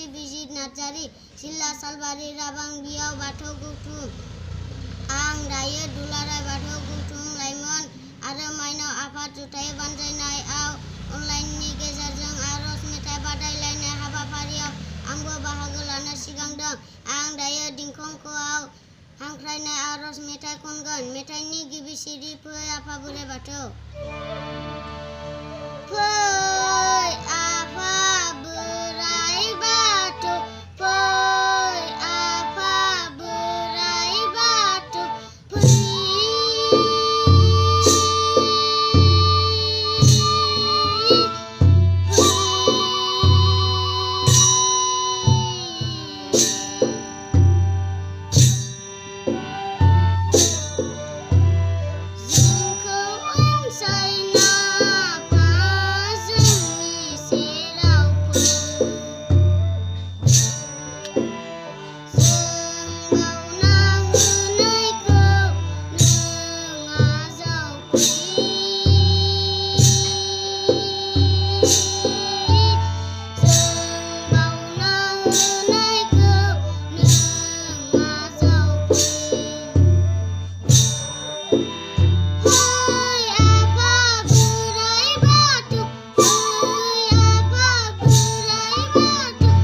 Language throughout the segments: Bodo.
सानस्रि बिजित नार्जारि सिला सालबारि राबां बियाव बाथौ गौथुम आं दायो दुलाराय बाथौ गौथुम लाइमोन आरो माइनाव आफाद जुथाइ बानजायनायाव अनलाइननि गेजेरजों आरज मेथाइ बादायलायनाय हाबाफारियाव आंबो बाहागो लानो सिगांदों। आं दायो दिंखंखोआव हांख्रायनाय आरज मेथाइ खनगोन। मेथाइनि गिबि सिरि फै आफा बोराइ बाथौ। फै आफा बोराइ बाथौ, फै आफा बोराइ बाथौ, फै। जोंखौ अनसायना आफा जोंनि सेराव फै। जों बावना होनायखौ नों आजावफै। जों बावना होनायखौ नों आजावफै। फै आफा बोराइ बाथौ, फै आफा बोराइ बाथौ,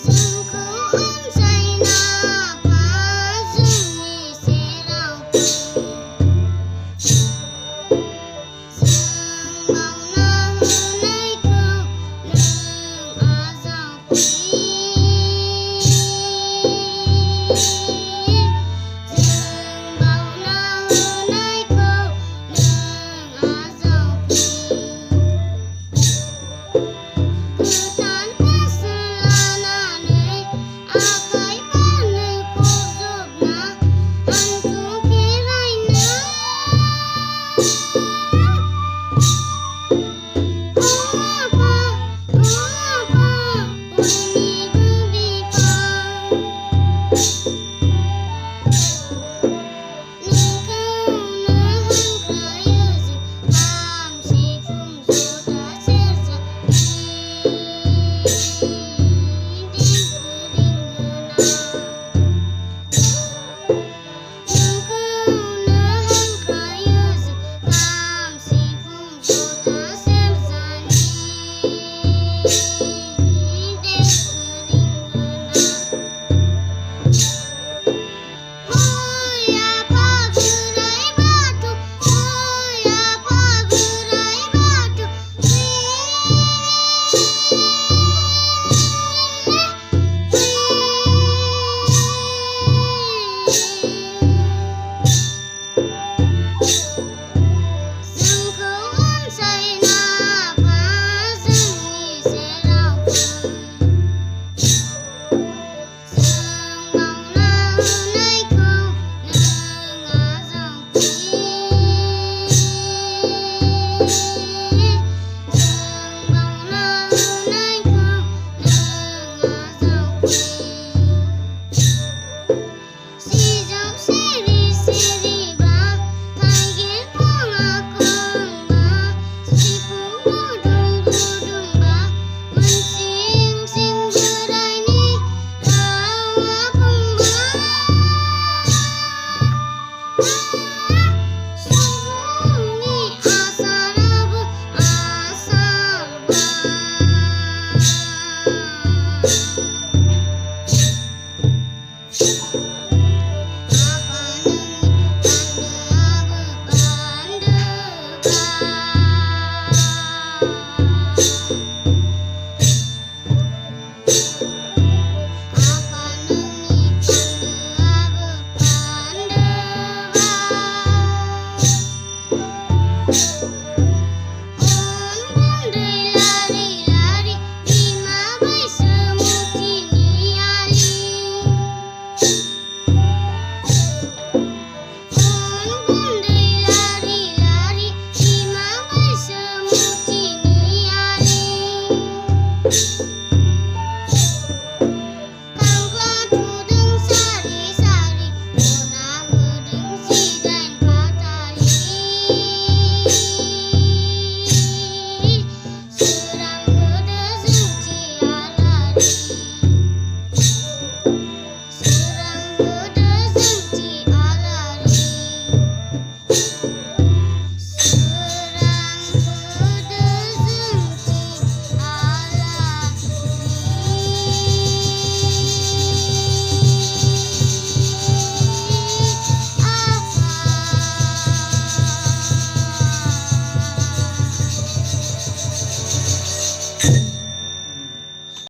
जोंखौ अनसायना आफा जोंनि सेराव फै। जों बावना होनायखौ नों आजावफै। जों बावना होनायखौ नों आजावफै। गोदान बोसोर लानानै आखाइ फारनै खबजबना हान्थु खेरायनो। अ आफा बयनिबो बिफा।